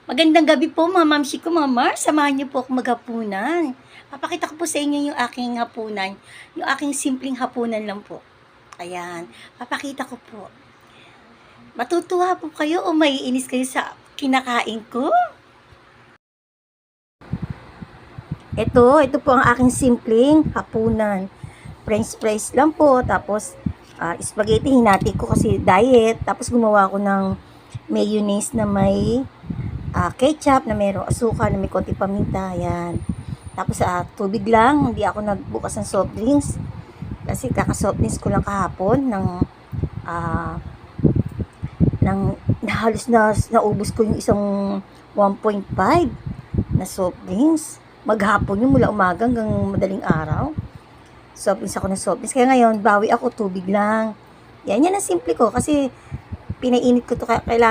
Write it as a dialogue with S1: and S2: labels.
S1: Magandang gabi po mga mamsi ko, mga Mars. Samahan niyo po ako maghapunan. Papakita ko po sa inyo yung aking hapunan. Yung aking simpleng hapunan lang po. Ayan. Papakita ko po. Matutuwa po kayo o maiinis kayo sa kinakain ko? Ito po ang aking simpleng hapunan. French fries lang po. Tapos, spaghetti hinati ko kasi diet. Tapos gumawa ko ng mayonnaise na may ketchup, na mayroong asukal, na may konti paminta. Ayan. Tapos tubig lang, hindi ako nagbukas ng soft drinks. Kasi kaka-soft drinks ko lang kahapon ng halos naubos ko yung isang 1.5 na soft drinks. Maghapon yun, mula umaga hanggang madaling araw. Soft drinks ako ng soft drinks. Kaya ngayon, bawi ako, tubig lang. Yan ang simple ko kasi pinainit ko to, kailangan